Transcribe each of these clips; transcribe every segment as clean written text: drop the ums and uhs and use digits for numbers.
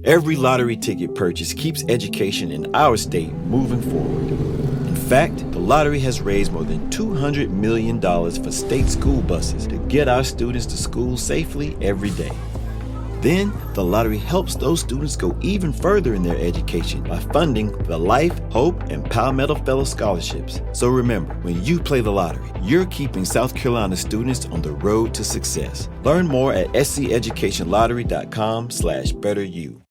Every lottery ticket purchase keeps education in our state moving forward. In fact, the lottery has raised more than $200 million for state school buses to get our students to school safely every day. Then, the lottery helps those students go even further in their education by funding the Life, Hope, and Palmetto Fellow Scholarships. So remember, when you play the lottery, you're keeping South Carolina students on the road to success. Learn more at sceducationlottery.com/betteryou.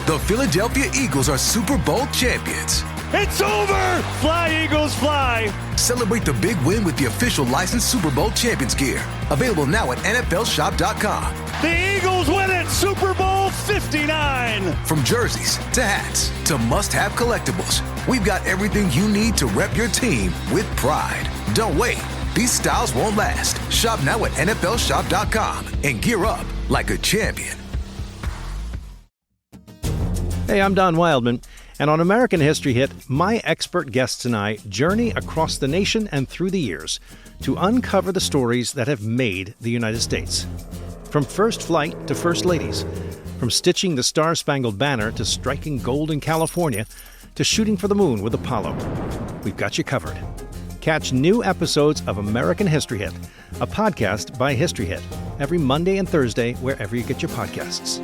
The Philadelphia Eagles are Super Bowl champions. It's over! Fly, Eagles, fly! Celebrate the big win with the official licensed Super Bowl champions gear. Available now at NFLshop.com. The Eagles win it! Super Bowl 59! From jerseys to hats to must-have collectibles, we've got everything you need to rep your team with pride. Don't wait. These styles won't last. Shop now at NFLshop.com and gear up like a champion. Hey, I'm Don Wildman, and on American History Hit, my expert guests and I journey across the nation and through the years to uncover the stories that have made the United States. From first flight to first ladies, from stitching the Star-Spangled Banner to striking gold in California to shooting for the moon with Apollo, we've got you covered. Catch new episodes of American History Hit, a podcast by History Hit, every Monday and Thursday wherever you get your podcasts.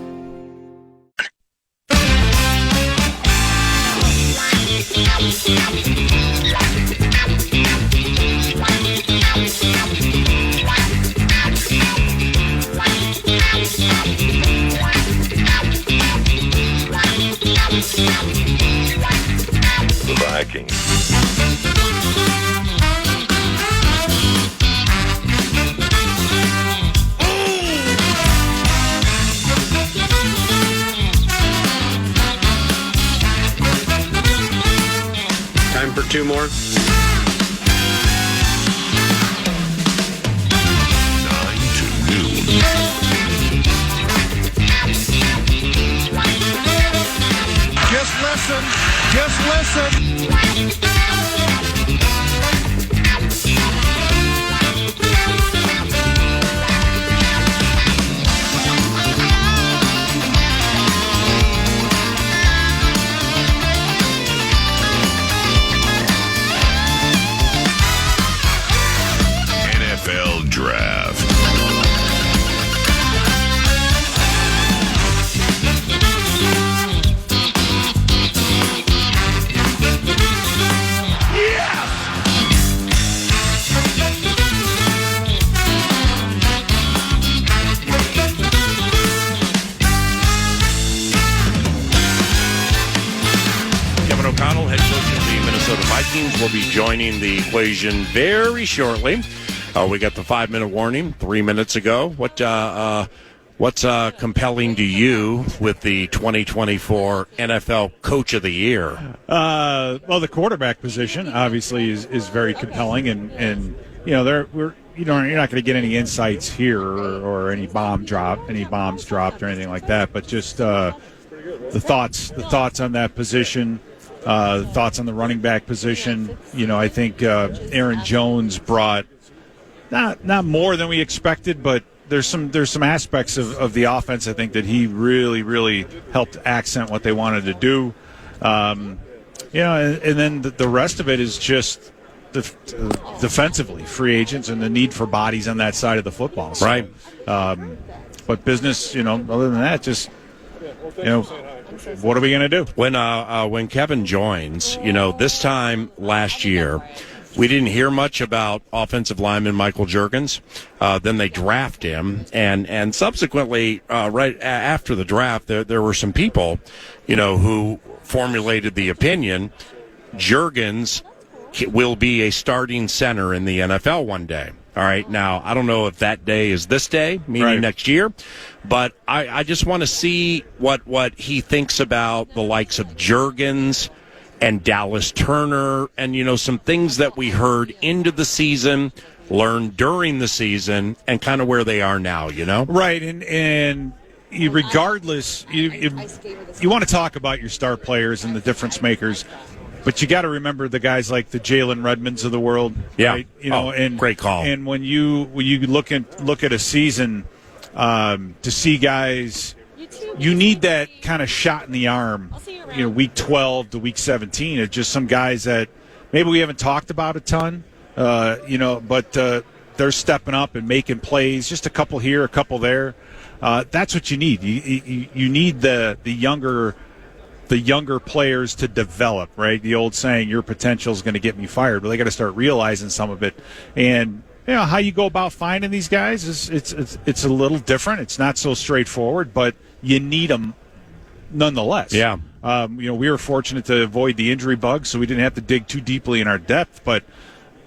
The Vikings. Time for two more. 9 to noon. Just listen. Just listen. NFL Draft. Kevin O'Connell, head coach of the Minnesota Vikings, will be joining the equation very shortly. We got the 5-minute warning 3 minutes ago. What's compelling to you with the 2024 NFL Coach of the Year? Well, the quarterback position obviously is very compelling, and you know you're not going to get any insights here or any bombs dropped or anything like that. But just the thoughts on that position, thoughts on the running back position. You know, I think Aaron Jones brought not more than we expected, but there's some aspects of the offense I think that he really helped accent what they wanted to do. And then the rest of it is just defensively, free agents and the need for bodies on that side of the football. So, Right. But business, other than that, just what are we going to do? When Kevin joins, this time last year, we didn't hear much about offensive lineman Michael Juergens. Then they draft him, and subsequently, right after the draft, there were some people, who formulated the opinion Juergens will be a starting center in the NFL one day. All right, now, I don't know if that day is this day, meaning next year, but I just want to see what he thinks about the likes of Juergens and Dallas Turner and, some things that we heard into the season, learned during the season, and kind of where they are now, Right, and regardless, you want to talk about your star players and the difference makers, but you got to remember the guys like the Jalen Redmonds of the world. Yeah, right? and great call. And when you look at a season, to see guys you need that kind of shot in the arm, week 12 to week 17. It's just some guys that maybe we haven't talked about a ton, but they're stepping up and making plays. Just a couple here, a couple there. That's what you need. You need the younger players to develop, right? The old saying, your potential is going to get me fired, but they got to start realizing some of it. And how you go about finding these guys is it's a little different. It's not so straightforward, but you need them nonetheless. Yeah. We were fortunate to avoid the injury bug, so we didn't have to dig too deeply in our depth. But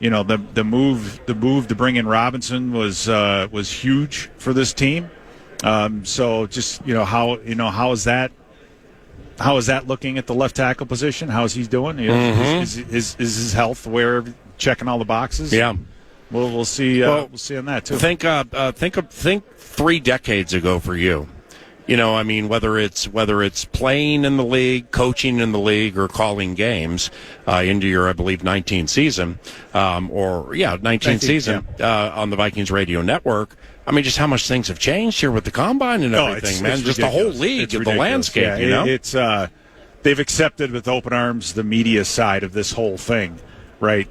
the move to bring in Robinson was huge for this team. So just how is that? How is that looking at the left tackle position? How is he doing? Is his health where checking all the boxes? Yeah. We'll see. We'll see on that too. Think 3 decades ago for you. Whether it's playing in the league, coaching in the league, or calling games into your, I believe, 19th season, 19th season on the Vikings radio network. Just how much things have changed here with the combine and everything, man. It's just the whole league, the landscape, It's they've accepted with open arms the media side of this whole thing, right?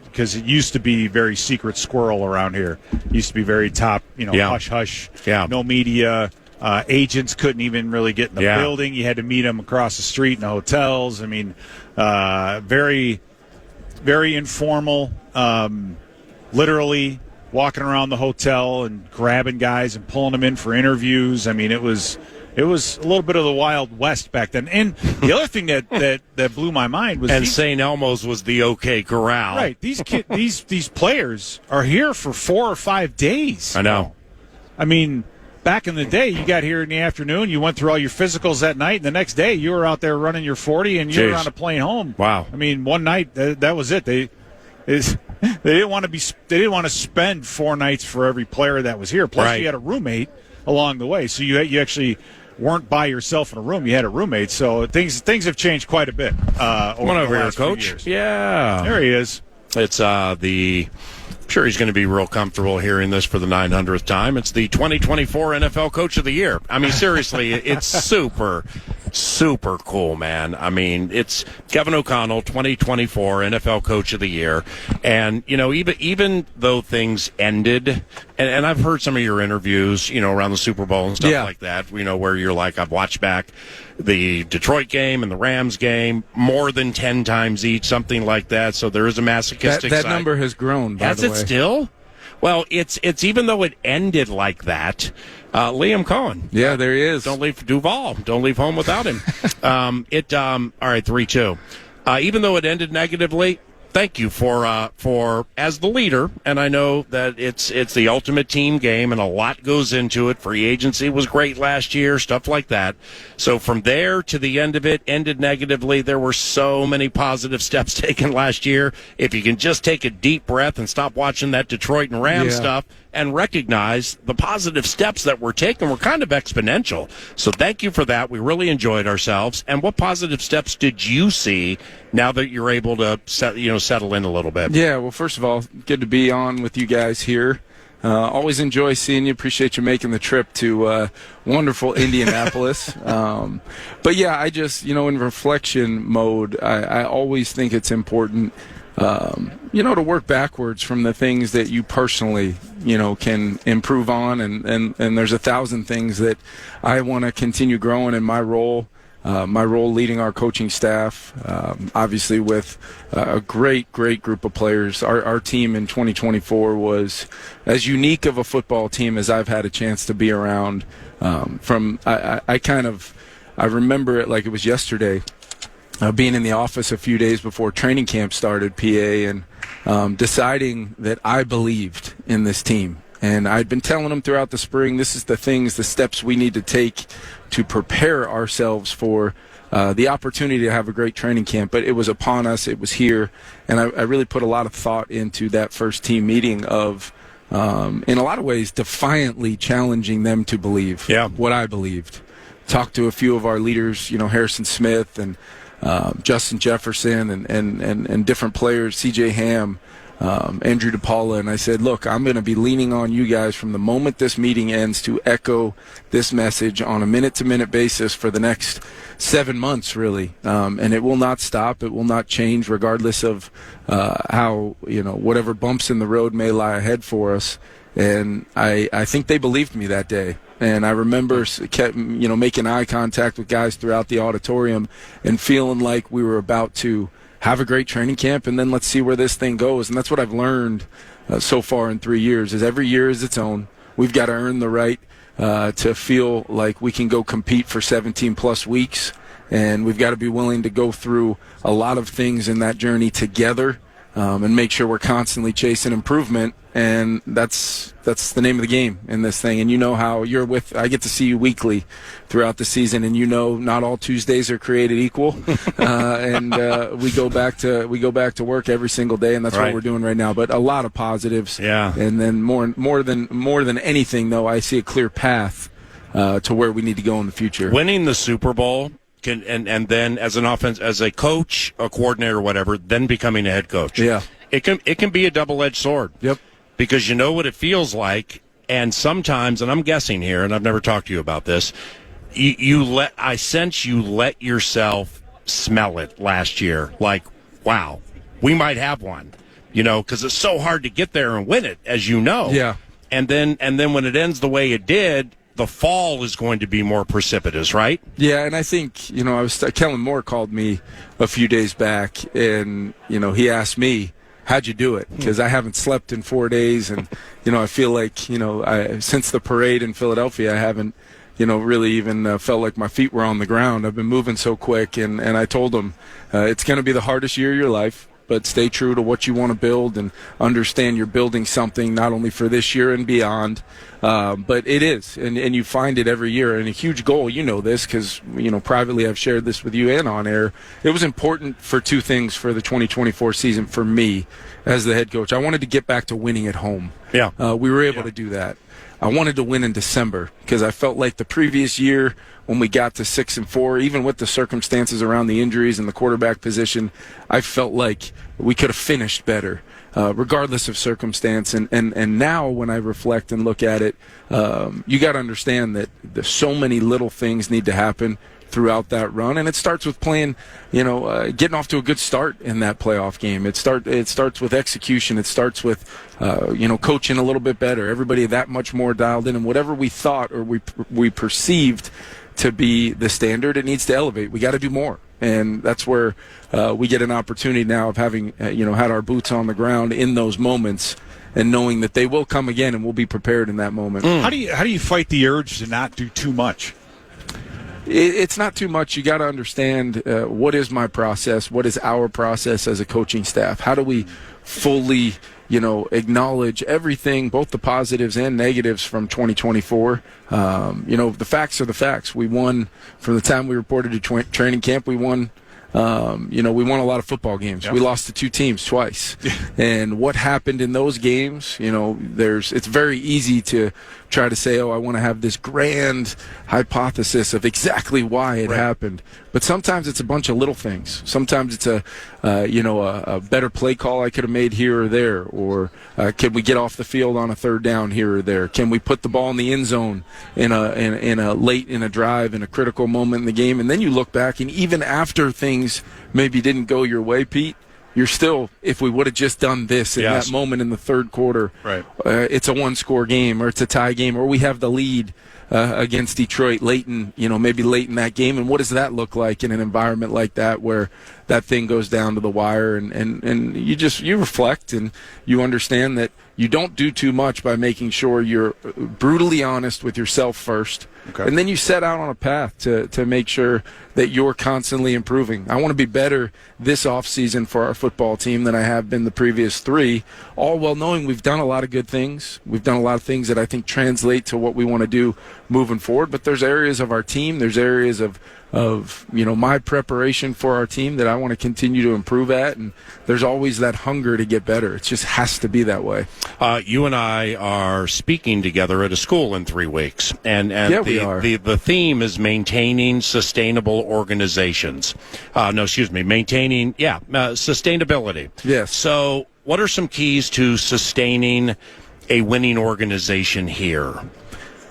Because it used to be very secret squirrel around here. It used to be very top, hush hush, no media. Agents couldn't even really get in the building. You had to meet them across the street in the hotels. Very, very informal. Literally walking around the hotel and grabbing guys and pulling them in for interviews. It was a little bit of the Wild West back then. And the other thing that blew my mind was St. Elmo's was the OK Corral. Right. These players are here for 4 or 5 days. I know. Back in the day, you got here in the afternoon, you went through all your physicals that night, and the next day you were out there running your 40 and you were on a plane home. Wow. One night that was it. They didn't want to spend 4 nights for every player that was here. Plus, you had a roommate along the way, so you actually weren't by yourself in a room. You had a roommate. So things have changed quite a bit over the last few years. Yeah, there he is. It's I'm sure he's going to be real comfortable hearing this for the 900th time. It's the 2024 NFL Coach of the Year. Seriously, it's super, super cool, man. It's Kevin O'Connell, 2024 NFL Coach of the Year. And, even though things ended, and I've heard some of your interviews, around the Super Bowl and stuff like that, where you're like, I've watched back the Detroit game and the Rams game more than 10 times each, something like that. So there is a masochistic that side. number has grown, by the way. Has it still? Well, it's even though it ended like that, Liam Cohen. Yeah, there he is. Don't leave Duval. Don't leave home without him. All right, 3-2. Even though it ended negatively, thank you for as the leader, and I know that it's the ultimate team game, and a lot goes into it. Free agency was great last year, stuff like that. So from there to the end of it, ended negatively. There were so many positive steps taken last year. If you can just take a deep breath and stop watching that Detroit and Rams stuff and recognize the positive steps that were taken were kind of exponential. So thank you for that. We really enjoyed ourselves. And what positive steps did you see now that you're able to settle in a little bit? Yeah, well, first of all, good to be on with you guys here. Always enjoy seeing you. Appreciate you making the trip to wonderful Indianapolis. But yeah, I just, in reflection mode, I always think it's important, to work backwards from the things that you personally, can improve on. And there's 1,000 things that I want to continue growing in my role. My role leading our coaching staff, obviously with a great group of players. Our team in 2024 was as unique of a football team as I've had a chance to be around. I remember it like it was yesterday, being in the office a few days before training camp started, PA, and deciding that I believed in this team. And I'd been telling them throughout the spring, this is the steps we need to take to prepare ourselves for the opportunity to have a great training camp. But it was upon us. It was here. And I really put a lot of thought into that first team meeting of, in a lot of ways, defiantly challenging them to believe what I believed. Talked to a few of our leaders, Harrison Smith and Justin Jefferson and different players, C.J. Ham, Andrew DePaula, and I said, look, I'm going to be leaning on you guys from the moment this meeting ends to echo this message on a minute-to-minute basis for the next 7 months, really. And it will not stop. It will not change regardless of how, whatever bumps in the road may lie ahead for us. And I think they believed me that day. And I remember, making eye contact with guys throughout the auditorium and feeling like we were about to have a great training camp, and then let's see where this thing goes. And that's what I've learned so far in 3 years, is every year is its own. We've got to earn the right to feel like we can go compete for 17-plus weeks, and we've got to be willing to go through a lot of things in that journey together and make sure we're constantly chasing improvement. And that's the name of the game in this thing. And you know how I get to see you weekly throughout the season, and not all Tuesdays are created equal. And we go back to work every single day, and that's right. what we're doing right now. But a lot of positives. Yeah. And then more than anything, though, I see a clear path to where we need to go in the future. Winning the Super Bowl and then as an offense, as a coach, a coordinator, whatever, then becoming a head coach. Yeah. It can be a double-edged sword. Yep. Because you know what it feels like, and sometimes, and I'm guessing here, and I've never talked to you about this, I sense you let yourself smell it last year. Like, wow, we might have one, because it's so hard to get there and win it, as you know. Yeah. And then when it ends the way it did, the fall is going to be more precipitous, right? Yeah, and I think, Kellen Moore called me a few days back, and, he asked me, how'd you do it? Because I haven't slept in 4 days, and I feel like since the parade in Philadelphia, I haven't really even felt like my feet were on the ground. I've been moving so quick, and I told him it's going to be the hardest year of your life, but stay true to what you want to build and understand you're building something not only for this year and beyond, but it is, and you find it every year. And a huge goal, this because privately I've shared this with you and on air. It was important for two things for the 2024 season for me as the head coach. I wanted to get back to winning at home. Yeah, we were able to do that. I wanted to win in December because I felt like the previous year when we got to 6-4, even with the circumstances around the injuries and the quarterback position, I felt like we could have finished better, regardless of circumstance. And now when I reflect and look at it, you got to understand that there's so many little things need to happen throughout that run, and it starts with playing, getting off to a good start in that playoff game. It starts with execution. It starts with, coaching a little bit better. Everybody that much more dialed in, and whatever we thought or we perceived to be the standard, it needs to elevate. We got to do more, and that's where we get an opportunity now of having, had our boots on the ground in those moments, and knowing that they will come again, and we'll be prepared in that moment. How do you fight the urge to not do too much? It's not too much. You got to understand what is my process, what is our process as a coaching staff. How do we fully, acknowledge everything, both the positives and negatives from 2024. The facts are the facts. We won from the time we reported to training camp. We won. We won a lot of football games. Yep. We lost to two teams twice. And what happened in those games, it's very easy to try to say, I want to have this grand hypothesis of exactly why it happened. But sometimes it's a bunch of little things. Sometimes it's a better play call I could have made here or there, or can we get off the field on a third down here or there? Can we put the ball in the end zone in a late in a drive in a critical moment in the game? And then you look back, and even after things maybe didn't go your way, Pete, you're still, if we would have just done this in that moment in the third quarter, it's a one-score game, or it's a tie game, or we have the lead against Detroit maybe late in that game. And what does that look like in an environment like that where that thing goes down to the wire? And you reflect, and you understand that you don't do too much by making sure you're brutally honest with yourself first. Okay. And then you set out on a path to make sure that you're constantly improving. I want to be better this offseason for our football team than I have been the previous three, all while knowing we've done a lot of good things. We've done a lot of things that I think translate to what we want to do moving forward. But there's areas of our team, there's areas of my preparation for our team that I want to continue to improve at, and there's always that hunger to get better. It just has to be that way. You and I are speaking together at a school in 3 weeks, and we are. The theme is maintaining sustainable organizations. Maintaining sustainability. Yes. So what are some keys to sustaining a winning organization here?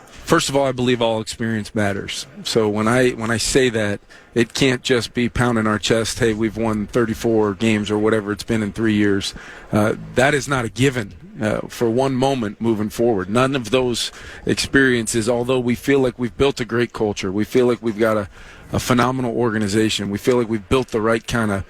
First of all, I believe all experience matters. So when I say that, it can't just be pounding our chest, hey, we've won 34 games or whatever it's been in 3 years. That is not a given for one moment moving forward. None of those experiences, although we feel like we've built a great culture, we feel like we've got a phenomenal organization, we feel like we've built the right kind of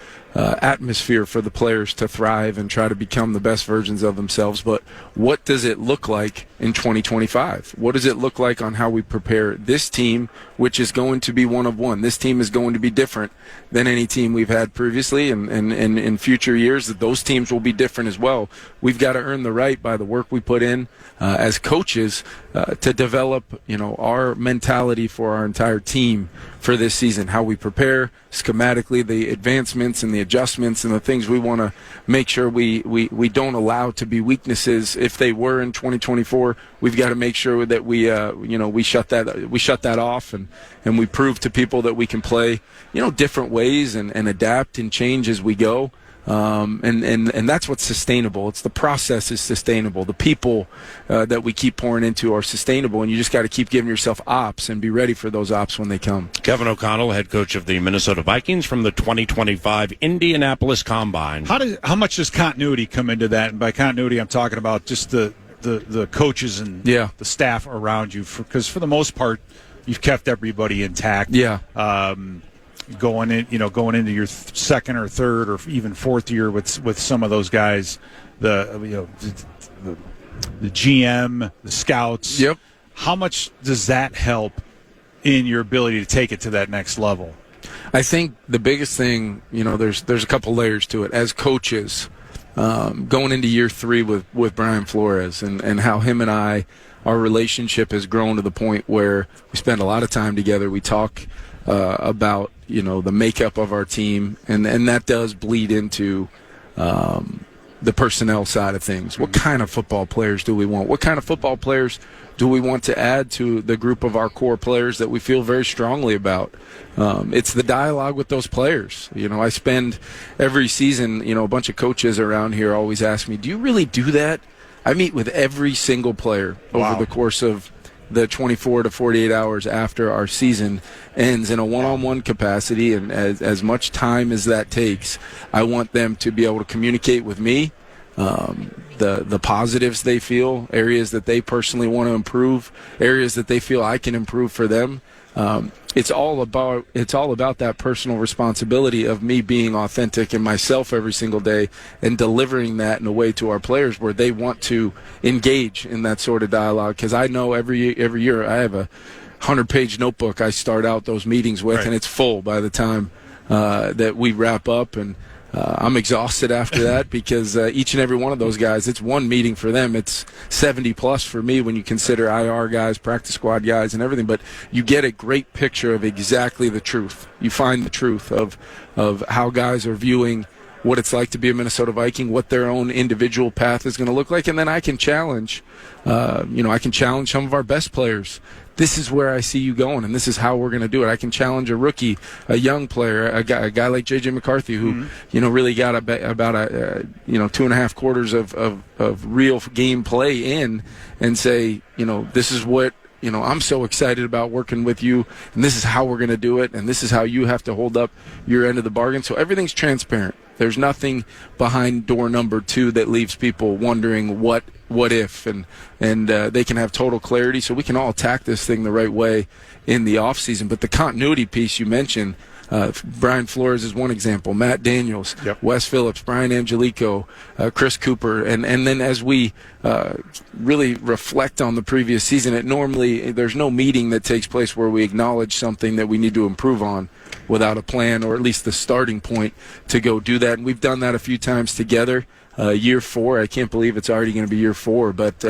atmosphere for the players to thrive and try to become the best versions of themselves. But what does it look like in 2025? What does it look like on how we prepare this team, which is going to be one of one? This team is going to be different than any team we've had previously, and in future years, that those teams will be different as well. We've got to earn the right by the work we put in as coaches to develop, our mentality for our entire team for this season, how we prepare schematically, the advancements and the adjustments and the things we want to make sure we don't allow to be weaknesses. If they were in 2024, we've got to make sure that we shut that off and we prove to people that we can play different ways and adapt and change as we go. And that's what's sustainable. It's the process is sustainable. The people that we keep pouring into are sustainable, and you just got to keep giving yourself ops and be ready for those ops when they come. Kevin O'Connell, head coach of the Minnesota Vikings from the 2025 Indianapolis Combine. How much does continuity come into that? And by continuity, I'm talking about just the coaches and the staff around you, because for the most part, you've kept everybody intact. Yeah. Going into your second or third or even fourth year with some of those guys, the GM, the scouts. Yep. How much does that help in your ability to take it to that next level? I think the biggest thing, there's a couple layers to it. As coaches, going into year 3 with Brian Flores and how him and our relationship has grown to the point where we spend a lot of time together. We talk about the makeup of our team, and that does bleed into the personnel side of things. What kind of football players do we want? What kind of football players do we want to add to the group of our core players that we feel very strongly about? It's the dialogue with those players. I spend every season, a bunch of coaches around here always ask me, do you really do that? I meet with every single player over the course of the 24 to 48 hours after our season ends in a one-on-one capacity, and as much time as that takes, I want them to be able to communicate with me the positives they feel, areas that they personally want to improve, areas that they feel I can improve for them. It's all about that personal responsibility of me being authentic and myself every single day and delivering that in a way to our players where they want to engage in that sort of dialogue. Because I know every year I have a 100-page notebook I start out those meetings with, and it's full by the time that we wrap up, and I'm exhausted after that because each and every one of those guys, it's one meeting for them. It's 70 plus for me when you consider IR guys, practice squad guys, and everything. But you get a great picture of exactly the truth. You find the truth of how guys are viewing what it's like to be a Minnesota Viking, what their own individual path is going to look like, and then I can challenge, some of our best players. This is where I see you going, and this is how we're going to do it. I can challenge a rookie, a young player, a guy like J.J. McCarthy, who really got about 2.5 quarters of real game play in, and say, this is what I'm so excited about working with you, and this is how we're going to do it, and this is how you have to hold up your end of the bargain. So everything's transparent. There's nothing behind door number 2 that leaves people wondering what if, and they can have total clarity, so we can all attack this thing the right way in the offseason. But the continuity piece you mentioned, Brian Flores is one example, Matt Daniels, Wes Phillips, Brian Angelico, Chris Cooper, and then as we really reflect on the previous season, there's no meeting that takes place where we acknowledge something that we need to improve on without a plan, or at least the starting point to go do that. And we've done that a few times together. Year 4, I can't believe it's already going to be year 4, but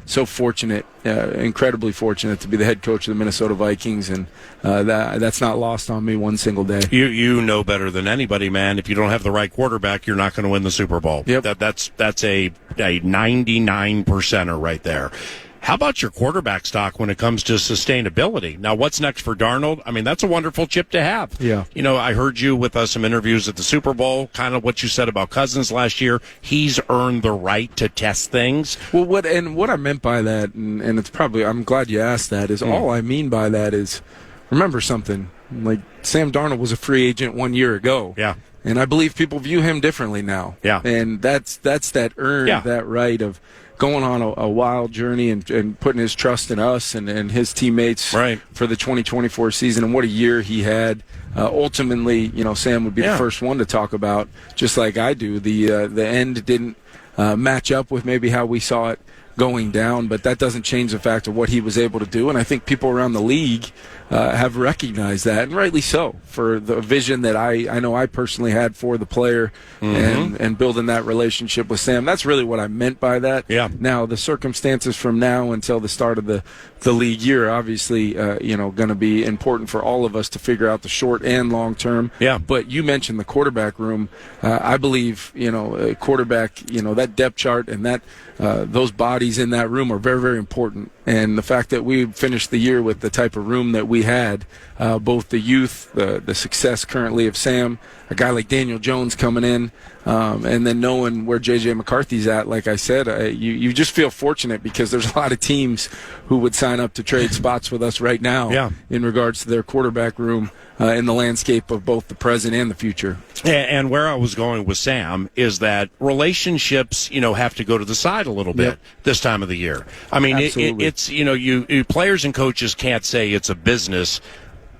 so fortunate, incredibly fortunate to be the head coach of the Minnesota Vikings, and that's not lost on me one single day. You know better than anybody, man. If you don't have the right quarterback, you're not going to win the Super Bowl. Yep. That's a 99%er right there. How about your quarterback stock when it comes to sustainability? Now, what's next for Darnold? I mean, that's a wonderful chip to have. Yeah. You know, I heard you with some interviews at the Super Bowl, kind of what you said about Cousins last year. He's earned the right to test things. Well, what I meant by that, and it's probably, I'm glad you asked that, is all I mean by that is, remember something, like Sam Darnold was a free agent 1 year ago. Yeah. And I believe people view him differently now. Yeah. And that's that that right of going on a wild journey and putting his trust in us and his teammates for the 2024 season. And what a year he had. Ultimately, Sam would be the first one to talk about, just like I do. The end didn't match up with maybe how we saw it going down, but that doesn't change the fact of what he was able to do. And I think people around the league have recognized that, and rightly so, for the vision that I know I personally had for the player and building that relationship with Sam. That's really what I meant by that. Yeah. Now, the circumstances from now until the start of the league year, obviously, going to be important for all of us to figure out the short and long term. Yeah. But you mentioned the quarterback room. I believe, a quarterback, that depth chart and that those bodies in that room are very, very important. And the fact that we finished the year with the type of room that we had, both the youth, the success currently of Sam, a guy like Daniel Jones coming in, and then knowing where J.J. McCarthy's at, like I said, you just feel fortunate because there's a lot of teams who would sign up to trade spots with us right now in regards to their quarterback room in the landscape of both the present and the future. And where I was going with Sam is that relationships, have to go to the side a little bit this time of the year. I mean, it's, you players and coaches can't say it's a business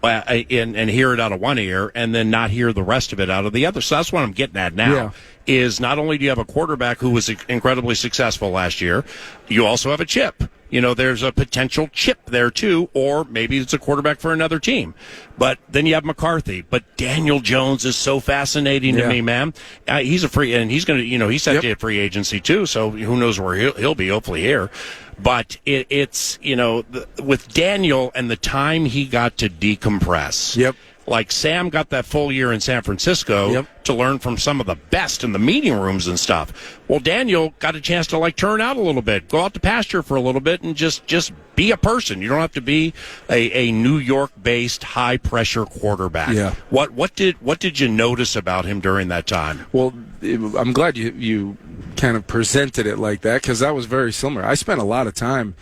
and hear it out of one ear and then not hear the rest of it out of the other. So that's what I'm getting at now. Is not only do you have a quarterback who was incredibly successful last year, you also have a chip. There's a potential chip there too, or maybe it's a quarterback for another team. But then you have McCarthy. But Daniel Jones is so fascinating to me, man. He's a free, and he's going to, he's set to free agency too. So who knows where he'll be? Hopefully here. But it's with Daniel and the time he got to decompress. Yep. Like Sam got that full year in San Francisco to learn from some of the best in the meeting rooms and stuff. Well, Daniel got a chance to turn out a little bit, go out to pasture for a little bit, and just be a person. You don't have to be a New York-based high-pressure quarterback. Yeah. What did you notice about him during that time? Well, I'm glad you kind of presented it like that because that was very similar. I spent a lot of time,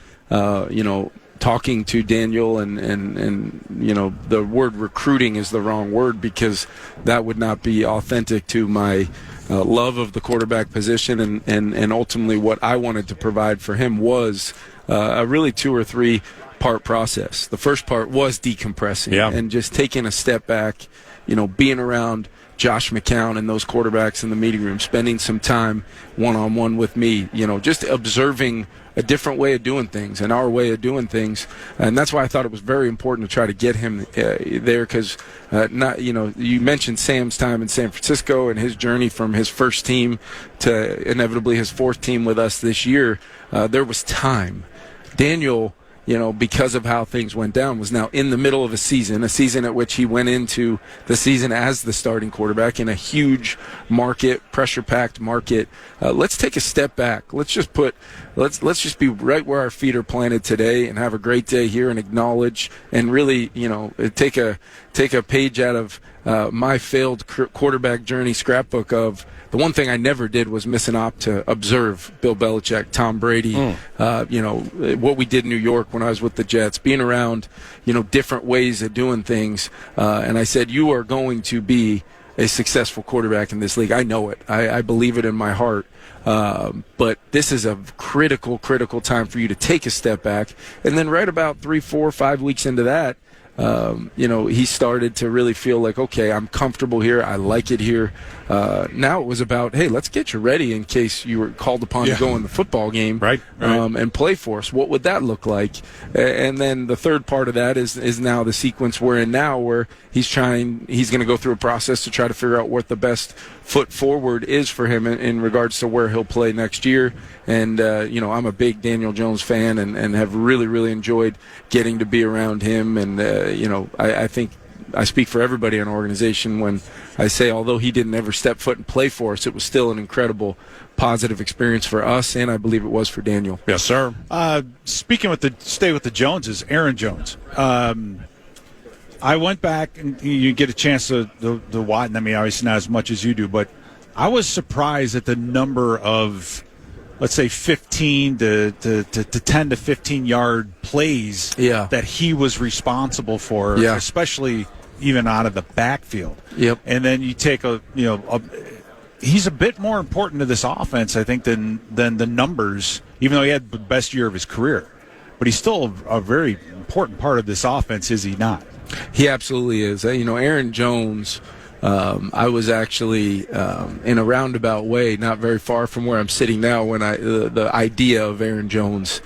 talking to Daniel and the word recruiting is the wrong word because that would not be authentic to my love of the quarterback position and ultimately what I wanted to provide for him was a really 2 or 3 part process. The first part was decompressing and just taking a step back, being around Josh McCown and those quarterbacks in the meeting room, spending some time one-on-one with me, just observing a different way of doing things and our way of doing things. And that's why I thought it was very important to try to get him there because, you mentioned Sam's time in San Francisco and his journey from his first team to inevitably his 4th team with us this year. There was time. Daniel, because of how things went down, was now in the middle of a season at which he went into the season as the starting quarterback in a huge market, pressure-packed market. Let's take a step back. Let's just be right where our feet are planted today and have a great day here and acknowledge and really, take a page out of my failed quarterback journey scrapbook of the one thing I never did was miss an op to observe Bill Belichick, Tom Brady, what we did in New York when I was with the Jets, being around, different ways of doing things. And I said, you are going to be a successful quarterback in this league. I know it. I believe it in my heart. But this is a critical time for you to take a step back. And then right about 3, 4, 5 weeks into that, he started to really feel like, okay, I'm comfortable here. I like it here. Now it was about, hey, let's get you ready in case you were called upon to go in the football game and play for us. What would that look like? And then the third part of that is now the sequence we're in now where he's going to go through a process to try to figure out what the best foot forward is for him in regards to where he'll play next year. And, I'm a big Daniel Jones fan and have really, really enjoyed getting to be around him. And, I think I speak for everybody in our organization when I say, although he didn't ever step foot and play for us, it was still an incredible positive experience for us, and I believe it was for Daniel. Yes, sir. Speaking stay with the Joneses, Aaron Jones. I went back, and you get a chance to watch. I mean, obviously not as much as you do, but I was surprised at the number of, let's say, 15 to 10 to 15 yard plays that he was responsible for, especially even out of the backfield. Yep. And then you take he's a bit more important to this offense, I think, than the numbers, even though he had the best year of his career. But he's still a very important part of this offense, is he not? He absolutely is. Aaron Jones, I was actually in a roundabout way, not very far from where I'm sitting now, when the idea of Aaron Jones,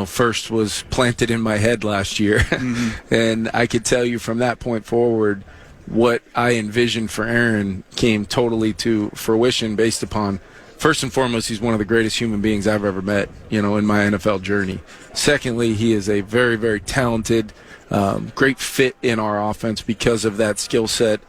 first was planted in my head last year. Mm-hmm. And I could tell you from that point forward, what I envisioned for Aaron came totally to fruition based upon, first and foremost, he's one of the greatest human beings I've ever met, in my NFL journey. Secondly, he is a very, very talented, great fit in our offense because of that skill set.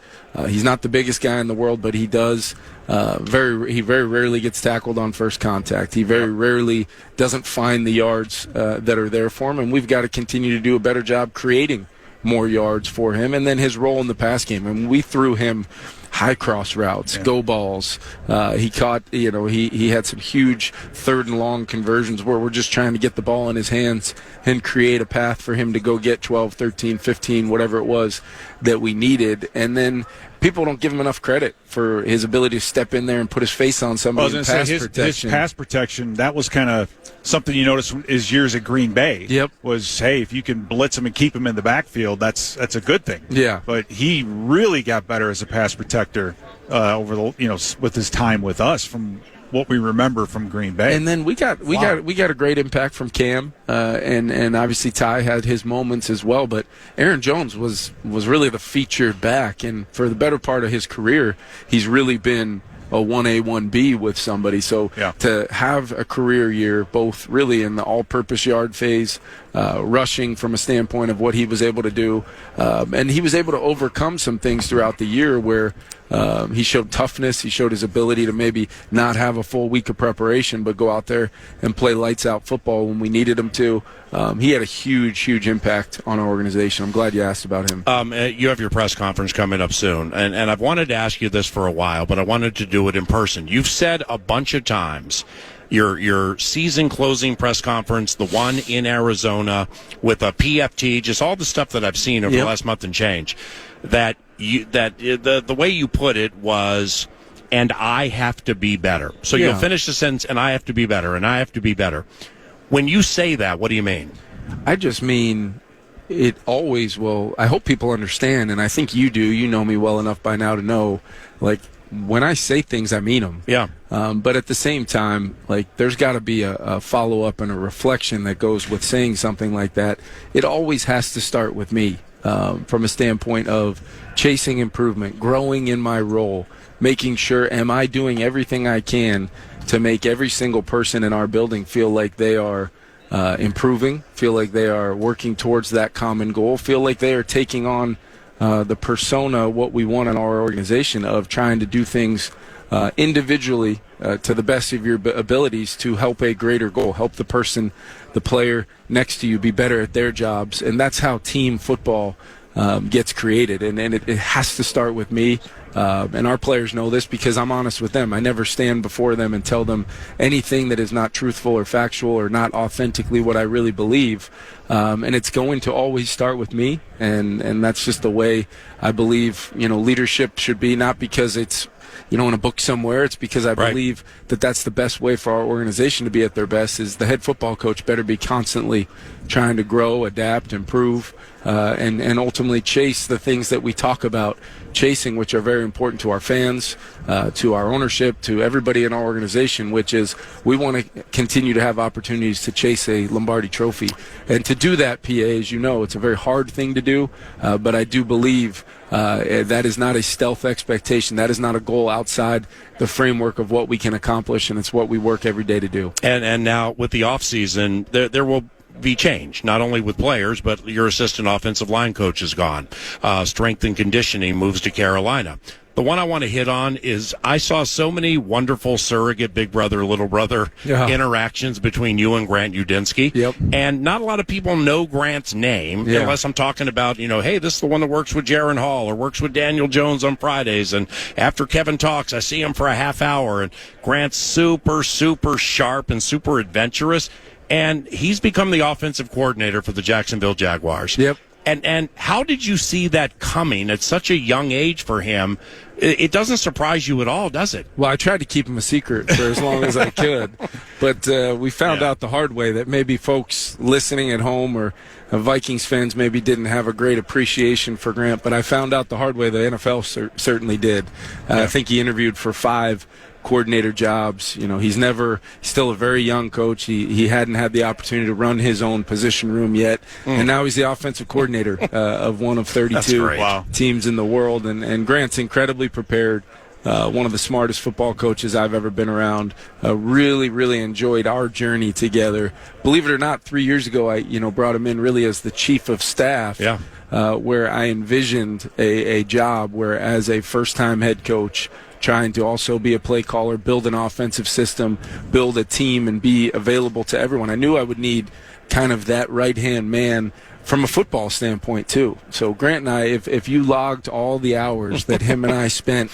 He's not the biggest guy in the world, but he does he very rarely gets tackled on first contact. He very rarely doesn't find the yards that are there for him, and we've got to continue to do a better job creating more yards for him. And then his role in the pass game, and we threw him high cross routes, go balls. He caught, he had some huge third and long conversions where we're just trying to get the ball in his hands and create a path for him to go get 12, 13, 15, whatever it was that we needed. And then people don't give him enough credit for his ability to step in there and put his face on somebody in pass protection. His pass protection, that was kind of something you noticed from his years at Green Bay. Yep. Was, hey, if you can blitz him and keep him in the backfield, that's a good thing. Yeah. But he really got better as a pass protector over the with his time with us, from what we remember from Green Bay. And then we got a great impact from Cam, and obviously Ty had his moments as well. But Aaron Jones was really the featured back, and for the better part of his career, he's really been a 1A, 1B with somebody. So to have a career year, both really in the all-purpose yard phase, rushing from a standpoint of what he was able to do, and he was able to overcome some things throughout the year where he showed toughness. He showed his ability to maybe not have a full week of preparation, but go out there and play lights-out football when we needed him to. He had a huge, huge impact on our organization. I'm glad you asked about him. You have your press conference coming up soon, and I've wanted to ask you this for a while, but I wanted to do it in person. You've said a bunch of times, your season closing press conference, the one in Arizona with a PFT, just all the stuff that I've seen over the last month and change, that the way you put it was, and I have to be better. So you'll finish the sentence, and I have to be better, and I have to be better. When you say that, what do you mean? I just mean it always will. I hope people understand, and I think you do. You know me well enough by now to know, like, when I say things, I mean them. Yeah. But at the same time, like, there's got to be a follow-up and a reflection that goes with saying something like that. It always has to start with me, from a standpoint of chasing improvement, growing in my role, making sure, am I doing everything I can to make every single person in our building feel like they are improving, feel like they are working towards that common goal, feel like they are taking on the persona, what we want in our organization, of trying to do things individually to the best of your abilities to help a greater goal, help the person, the player next to you be better at their jobs. And that's how team football gets created. And it has to start with me. And our players know this because I'm honest with them. I never stand before them and tell them anything that is not truthful or factual or not authentically what I really believe. And it's going to always start with me. And that's just the way I believe, leadership should be, not because it's, in a book somewhere. It's because I believe that that's the best way for our organization to be at their best. Is the head football coach better be constantly trying to grow, adapt, improve, and ultimately chase the things that we talk about chasing, which are very important to our fans, to our ownership, to everybody in our organization, which is we want to continue to have opportunities to chase a Lombardi trophy. And to do that, PA, as you know, it's a very hard thing to do, but I do believe that is not a stealth expectation. That is not a goal outside the framework of what we can accomplish, and it's what we work every day to do. And now with the off season, there will be changed, not only with players, but your assistant offensive line coach is gone. Strength and conditioning moves to Carolina. The one I want to hit on is I saw so many wonderful surrogate big brother, little brother interactions between you and Grant Udinski. Yep. And not a lot of people know Grant's name unless I'm talking about, hey, this is the one that works with Jaron Hall or works with Daniel Jones on Fridays. And after Kevin talks, I see him for a half hour. And Grant's super, super sharp and super adventurous. And he's become the offensive coordinator for the Jacksonville Jaguars. Yep. And how did you see that coming at such a young age for him? It doesn't surprise you at all, does it? Well, I tried to keep him a secret for as long as I could, but we found out the hard way that maybe folks listening at home or Vikings fans maybe didn't have a great appreciation for Grant, but I found out the hard way the NFL certainly did. I think he interviewed for 5 coordinator jobs. He's still a very young coach. He hadn't had the opportunity to run his own position room yet, and now he's the offensive coordinator of one of 32 teams in the world, and Grant's incredibly prepared. One of the smartest football coaches I've ever been around. Really, really enjoyed our journey together. Believe it or not, 3 years ago, I brought him in really as the chief of staff, where I envisioned a job where as a first-time head coach, trying to also be a play caller, build an offensive system, build a team, and be available to everyone. I knew I would need kind of that right-hand man from a football standpoint, too. So Grant and I, if you logged all the hours that him and I spent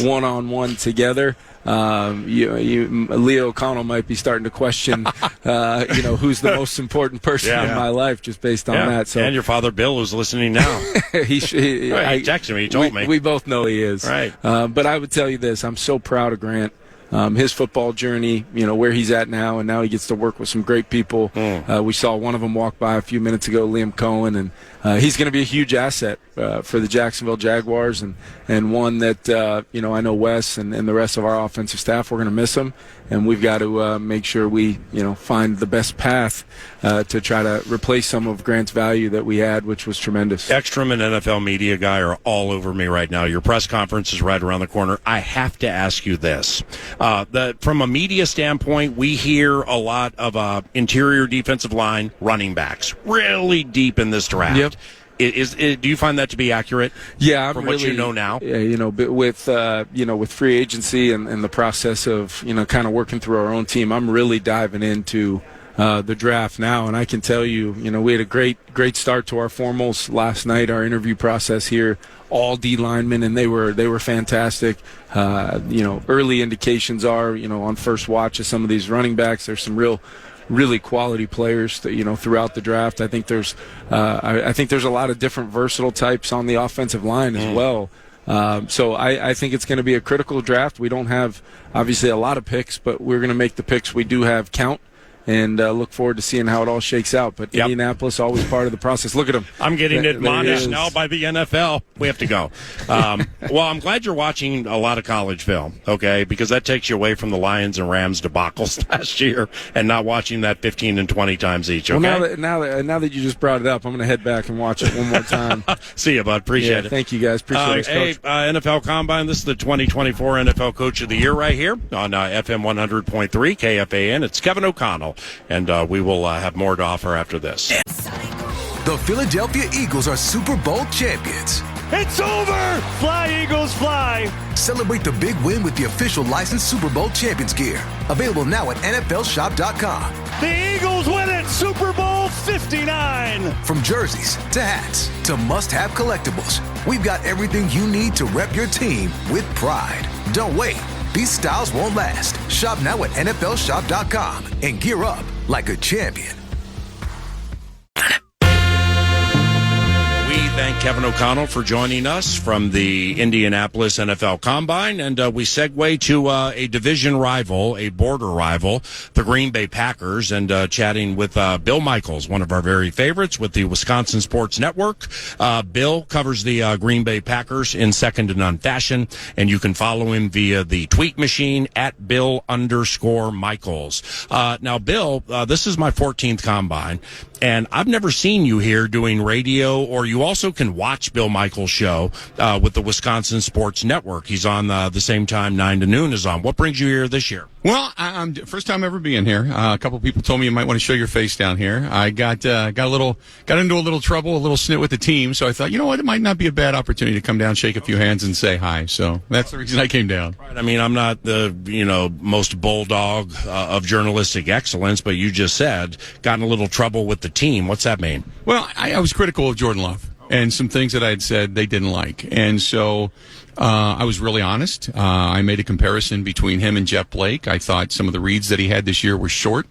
one-on-one together, Leo O'Connell might be starting to question, who's the most important person in my life just based on that. So, and your father, Bill, who's listening now. he texted me. He told me. We both know he is. Right. But I would tell you this. I'm so proud of Grant. His football journey, where he's at now, and now he gets to work with some great people. We saw one of them walk by a few minutes ago, Liam Cohen, and he's going to be a huge asset for the Jacksonville Jaguars, and one that, I know Wes and the rest of our offensive staff, we're going to miss him, and we've got to make sure we, find the best path to try to replace some of Grant's value that we had, which was tremendous. Ekstrom and NFL media guy are all over me right now. Your press conference is right around the corner. I have to ask you this. From a media standpoint, we hear a lot of interior defensive line running backs really deep in this draft. Yep. Do you find that to be accurate? Yeah, from what you know now. With free agency and the process of kind of working through our own team, I'm really diving into the draft now, and I can tell you, we had a great start to our formals last night. Our interview process here, all D linemen, and they were fantastic. Early indications are, on first watch of some of these running backs, there's some really quality players that, throughout the draft. I think there's a lot of different versatile types on the offensive line as well. So I think it's going to be a critical draft. We don't have obviously a lot of picks, but we're going to make the picks we do have count. And look forward to seeing how it all shakes out. But Indianapolis, always part of the process. Look at them. I'm getting admonished now by the NFL. We have to go. Well, I'm glad you're watching a lot of college film, okay, because that takes you away from the Lions and Rams debacles last year and not watching that 15 and 20 times each, okay? Well, now that you just brought it up, I'm going to head back and watch it one more time. See you, bud. Appreciate it. Thank you, guys. Appreciate it, Coach. NFL Combine, this is the 2024 NFL Coach of the Year right here on FM 100.3 KFAN. It's Kevin O'Connell. And we will have more to offer after this. The Philadelphia Eagles are Super Bowl champions. It's over! Fly, Eagles, fly! Celebrate the big win with the official licensed Super Bowl champions gear. Available now at NFLshop.com. The Eagles win it! Super Bowl 59! From jerseys to hats to must-have collectibles, we've got everything you need to rep your team with pride. Don't wait. These styles won't last. Shop now at NFLshop.com and gear up like a champion. We thank Kevin O'Connell for joining us from the Indianapolis NFL Combine, and we segue to a division rival, a border rival, the Green Bay Packers, and chatting with Bill Michaels, one of our very favorites with the Wisconsin Sports Network. Bill covers the Green Bay Packers in second to none fashion, and you can follow him via the tweet machine at Bill_Michaels. Now, Bill, this is my 14th Combine, and I've never seen you here doing radio, or you also can watch Bill Michaels' show with the Wisconsin Sports Network. He's on the same time 9 to noon is on. What brings you here this year? Well, I'm first time ever being here. A couple of people told me you might want to show your face down here. I got into a little trouble, a little snit with the team, so I thought, you know what, it might not be a bad opportunity to come down, shake a few hands, and say hi. So that's the reason I came down. Right. I mean, I'm not the most bulldog of journalistic excellence, but you just said got in a little trouble with the team. What's that mean? Well, I was critical of Jordan Love and some things that I had said they didn't like, and so. I was really honest. I made a comparison between him and Jeff Blake. I thought some of the reads that he had this year were short.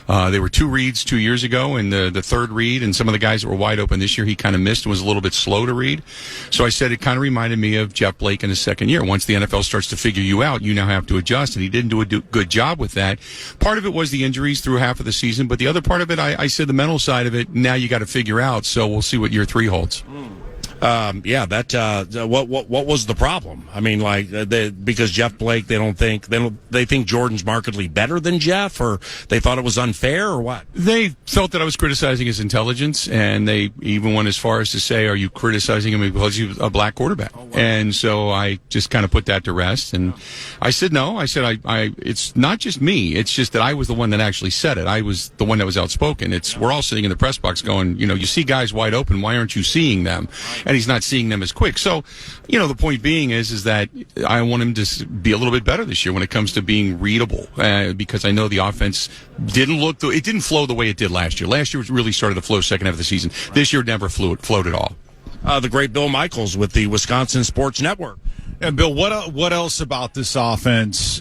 There were 2 reads 2 years ago, and the third read, and some of the guys that were wide open this year, he kind of missed and was a little bit slow to read. So I said it kind of reminded me of Jeff Blake in his second year. Once the NFL starts to figure you out, you now have to adjust, and he didn't do a good job with that. Part of it was the injuries through half of the season, but the other part of it, I said the mental side of it, now you got to figure out. So we'll see what year 3 holds. What was the problem? I mean, because Jeff Blake, they think Jordan's markedly better than Jeff, or they thought it was unfair, or what? They felt that I was criticizing his intelligence, and they even went as far as to say, "Are you criticizing him because he's a black quarterback?" Oh, wow. And so I just kind of put that to rest, and I said no. I said it's not just me. It's just that I was the one that actually said it. I was the one that was outspoken. We're all sitting in the press box going, you see guys wide open. Why aren't you seeing them? And he's not seeing them as quick. So, the point being is that I want him to be a little bit better this year when it comes to being readable, because I know the offense it didn't flow the way it did last year. Last year really started to flow second half of the season. This year never flowed at all. The great Bill Michaels with the Wisconsin Sports Network. And Bill, what else about this offense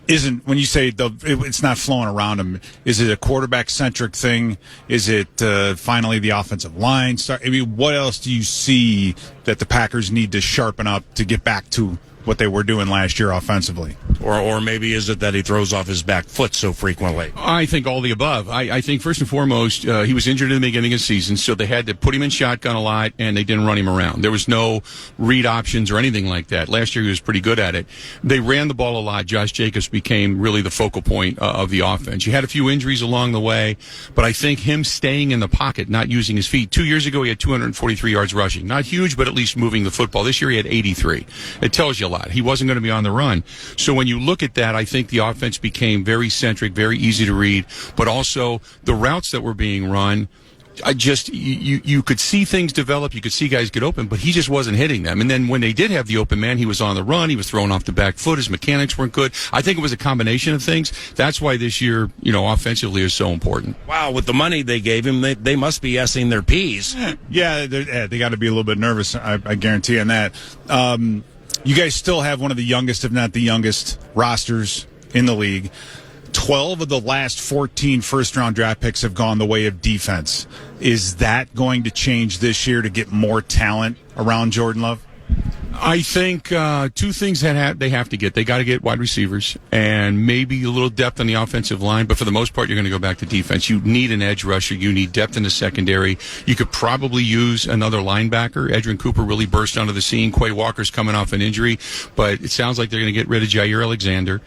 isn't, when you say it's not flowing around him, is it a quarterback-centric thing? Is it finally the offensive line? What else do you see that the Packers need to sharpen up to get back to what they were doing last year offensively? Or maybe is it that he throws off his back foot so frequently? I think all the above. I think first and foremost, he was injured in the beginning of the season, so they had to put him in shotgun a lot, and they didn't run him around. There was no read options or anything like that. Last year he was pretty good at it. They ran the ball a lot. Josh Jacobs became really the focal point of the offense. You had a few injuries along the way, but I think him staying in the pocket, not using his feet. 2 years ago he had 243 yards rushing. Not huge, but at least moving the football. This year he had 83. It tells you a lot. He wasn't going to be on the run. So when you look at that, I think the offense became very centric, very easy to read, but also the routes that were being run, you could see things develop, you could see guys get open, but he just wasn't hitting them. And then when they did have the open man, he was on the run, he was throwing off the back foot, his mechanics weren't good. I think it was a combination of things. That's why this year, offensively is so important. Wow, with the money they gave him, they must be S-ing their P's. Yeah, they got to be a little bit nervous, I guarantee on that. You guys still have one of the youngest, if not the youngest, rosters in the league. 12 of the last 14 first-round draft picks have gone the way of defense. Is that going to change this year to get more talent around Jordan Love? I think 2 things that they have to get. They got to get wide receivers and maybe a little depth on the offensive line, but for the most part, you're going to go back to defense. You need an edge rusher. You need depth in the secondary. You could probably use another linebacker. Edrin Cooper really burst onto the scene. Quay Walker's coming off an injury, but it sounds like they're going to get rid of Jair Alexander.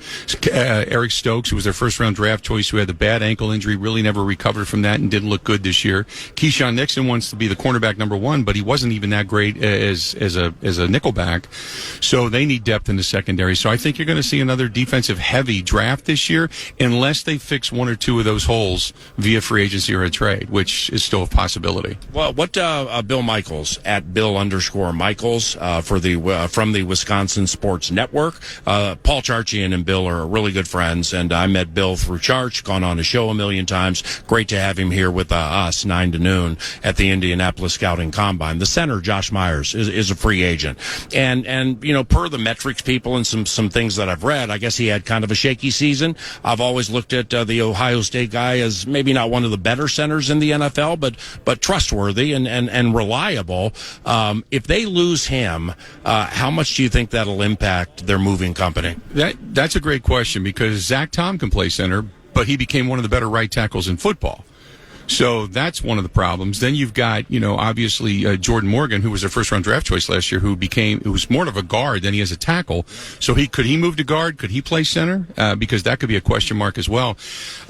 Eric Stokes, who was their first-round draft choice, who had the bad ankle injury, really never recovered from that and didn't look good this year. Keyshawn Nixon wants to be the cornerback number 1, but he wasn't even that great as a nickelback. So they need depth in the secondary. So I think you're going to see another defensive-heavy draft this year unless they fix 1 or 2 of those holes via free agency or a trade, which is still a possibility. Well, what Bill Michaels, at Bill_Michaels, from the Wisconsin Sports Network. Paul Charchian and Bill are really good friends, and I met Bill through Charch, gone on his show a million times. Great to have him here with us 9 to noon at the Indianapolis Scouting Combine. The center, Josh Myers, is a free agent. And per the metrics people and some things that I've read, I guess he had kind of a shaky season. I've always looked at the Ohio State guy as maybe not one of the better centers in the NFL, but trustworthy and reliable. If they lose him, how much do you think that'll impact their moving company? That's a great question, because Zach Tom can play center, but he became one of the better right tackles in football. So that's one of the problems. Then you've got, obviously Jordan Morgan, who was a first-round draft choice last year, who was more of a guard than he is a tackle. So could he move to guard? Could he play center? Because that could be a question mark as well.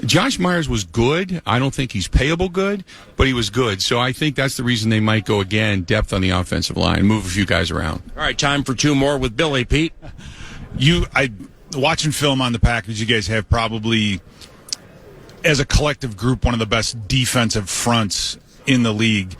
Josh Myers was good. I don't think he's payable good, but he was good. So I think that's the reason they might go again, depth on the offensive line, move a few guys around. All right, time for 2 more with Billy, Pete. watching film on the Packers, you guys have probably, as a collective group, one of the best defensive fronts in the league.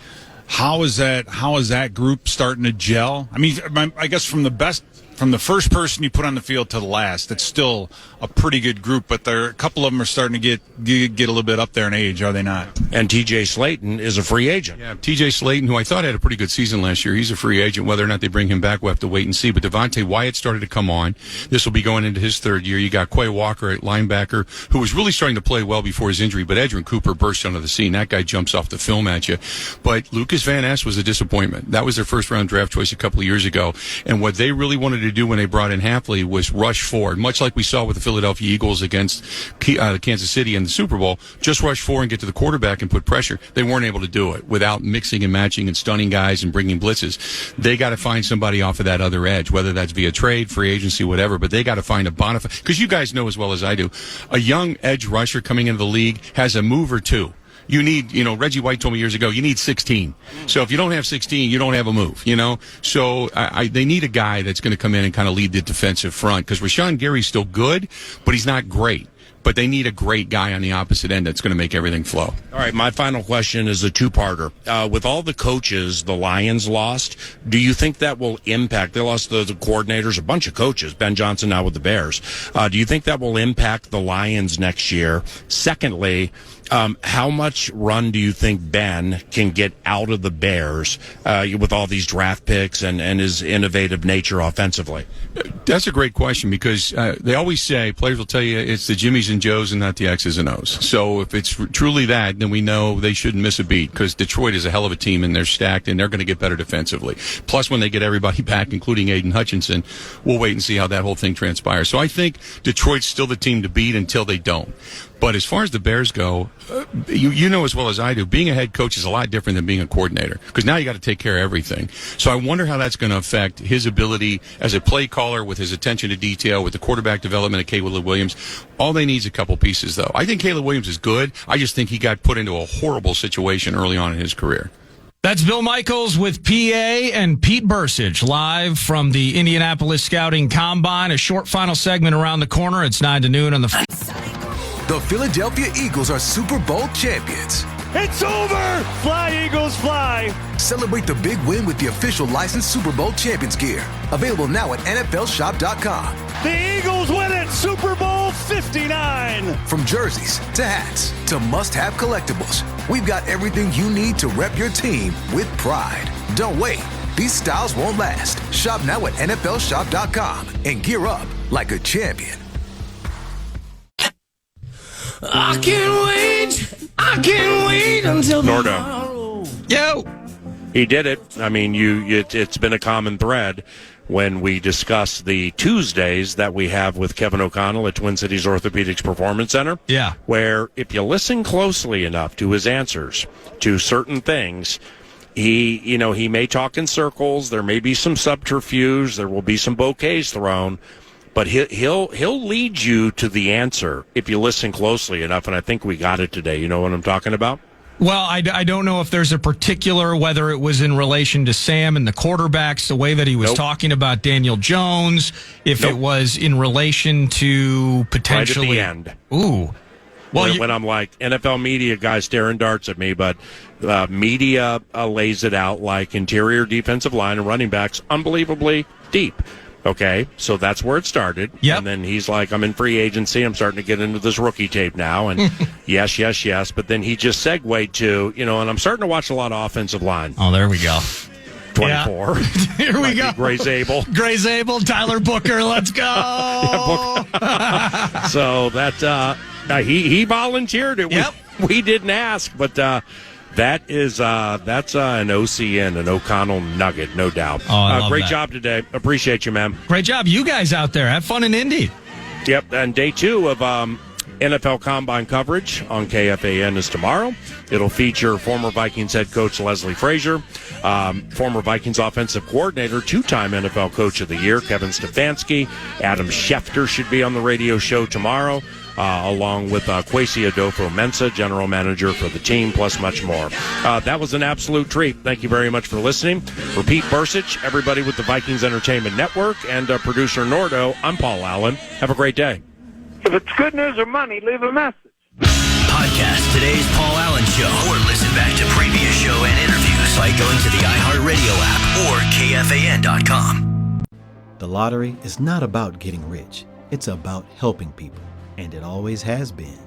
How is that group starting to gel? I mean, I guess from the first person you put on the field to the last, it's still a pretty good group, but a couple of them are starting to get a little bit up there in age, are they not? And TJ Slayton is a free agent. Yeah, TJ Slayton, who I thought had a pretty good season last year, he's a free agent. Whether or not they bring him back, we'll have to wait and see. But Devontae Wyatt started to come on. This will be going into his third year. You got Quay Walker at linebacker, who was really starting to play well before his injury, but Edgerrin Cooper burst onto the scene. That guy jumps off the film at you. But Lucas Van Ness was a disappointment. That was their first-round draft choice a couple of years ago. And what they really wanted to do when they brought in Hafley was rush forward, much like we saw with the Philadelphia Eagles against Kansas City in the Super Bowl. Just rush forward and get to the quarterback and put pressure. They weren't able to do it without mixing and matching and stunning guys and bringing blitzes. They got to find somebody off of that other edge, whether that's via trade, free agency, whatever, but they got to find a bona fide, because you guys know as well as I do, a young edge rusher coming into the league has a move or two. You need, Reggie White told me years ago, you need 16. So if you don't have 16, you don't have a move, So they need a guy that's going to come in and kind of lead the defensive front, because Rashawn Gary's still good, but he's not great. But they need a great guy on the opposite end that's going to make everything flow. All right, my final question is a two-parter. With all the coaches the Lions lost, do you think that will impact? They lost the coordinators, a bunch of coaches, Ben Johnson now with the Bears. Do you think that will impact the Lions next year? Secondly, how much run do you think Ben can get out of the Bears with all these draft picks and his innovative nature offensively? That's a great question, because they always say, players will tell you, it's the Jimmies and Joes and not the X's and O's. So if it's truly that, then we know they shouldn't miss a beat, because Detroit is a hell of a team, and they're stacked, and they're going to get better defensively. Plus, when they get everybody back, including Aiden Hutchinson, we'll wait and see how that whole thing transpires. So I think Detroit's still the team to beat until they don't. But as far as the Bears go, you know as well as I do, being a head coach is a lot different than being a coordinator, because now you got to take care of everything. So I wonder how that's going to affect his ability as a play caller, with his attention to detail, with the quarterback development of Caleb Williams. All they need is a couple pieces, though. I think Caleb Williams is good. I just think he got put into a horrible situation early on in his career. That's Bill Michaels with PA and Pete Bursich live from the Indianapolis Scouting Combine. A short final segment around the corner. It's 9 to noon on the... The Philadelphia Eagles are Super Bowl champions. It's over! Fly, Eagles, fly! Celebrate the big win with the official licensed Super Bowl champions gear. Available now at NFLShop.com. The Eagles win it! Super Bowl 59! From jerseys to hats to must-have collectibles, we've got everything you need to rep your team with pride. Don't wait. These styles won't last. Shop now at NFLShop.com and gear up like a champion. I can't wait until tomorrow. Yo! He did it. I mean, it's been a common thread when we discuss the Tuesdays that we have with Kevin O'Connell at Twin Cities Orthopedics Performance Center. Yeah. Where if you listen closely enough to his answers to certain things, he may talk in circles. There may be some subterfuge. There will be some bouquets thrown. But he'll lead you to the answer if you listen closely enough, and I think we got it today. You know what I'm talking about? Well, I don't know if there's a particular, whether it was in relation to Sam and the quarterbacks, the way that he was talking about Daniel Jones, if it was in relation to potentially... Right at the end. Ooh. Well, when I'm like, NFL media guys staring darts at me, but media lays it out like interior defensive line and running backs unbelievably deep. Okay, so that's where it started. Yep. And then he's like, I'm in free agency. I'm starting to get into this rookie tape now. And yes. But then he just segued to, and I'm starting to watch a lot of offensive line. Oh, there we go. 24. Yeah. Here we go. Gray Zabel. Gray Zabel, Tyler Booker, let's go. So that, he volunteered it. Yep. We didn't ask, but that's an OCN, an O'Connell nugget, no doubt. Oh, I love great that. job today. Appreciate you, man. Great job. You guys out there. Have fun in Indy. Yep, and day 2 of NFL Combine coverage on KFAN is tomorrow. It'll feature former Vikings head coach Leslie Frazier, former Vikings offensive coordinator, 2-time NFL Coach of the Year Kevin Stefanski. Adam Schefter should be on the radio show tomorrow. along with Kwesi Adolfo-Mensah, general manager for the team, plus much more. That was an absolute treat. Thank you very much for listening. For Pete Bursich, everybody with the Vikings Entertainment Network, and producer Nordo, I'm Paul Allen. Have a great day. If it's good news or money, leave a message. Podcast today's Paul Allen Show, or listen back to previous show and interviews by going to the iHeartRadio app or KFAN.com. The lottery is not about getting rich. It's about helping people, and it always has been.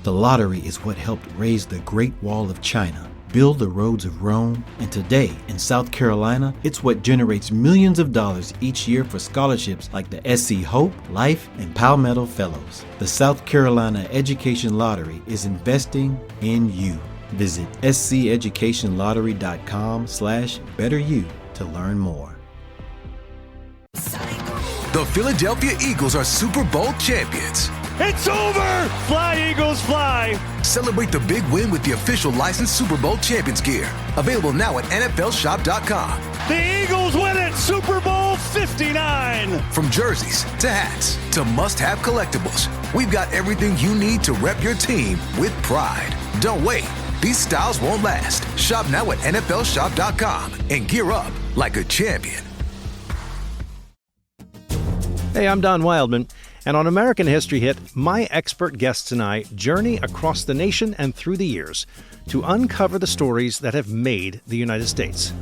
The lottery is what helped raise the Great Wall of China, build the roads of Rome, and today, in South Carolina, it's what generates millions of dollars each year for scholarships like the SC Hope, Life, and Palmetto Fellows. The South Carolina Education Lottery is investing in you. Visit sceducationlottery.com/betteryou to learn more. The Philadelphia Eagles are Super Bowl champions. It's over! Fly, Eagles, fly! Celebrate the big win with the official licensed Super Bowl champions gear. Available now at NFLshop.com. The Eagles win it! Super Bowl 59! From jerseys to hats to must-have collectibles, we've got everything you need to rep your team with pride. Don't wait. These styles won't last. Shop now at NFLshop.com and gear up like a champion. Hey, I'm Don Wildman, and on American History Hit, my expert guests and I journey across the nation and through the years to uncover the stories that have made the United States.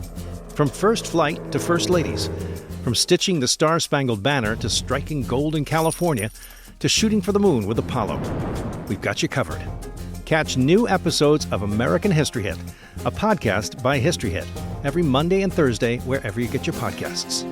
From first flight to first ladies, from stitching the Star-Spangled Banner to striking gold in California to shooting for the moon with Apollo, we've got you covered. Catch new episodes of American History Hit, a podcast by History Hit, every Monday and Thursday wherever you get your podcasts.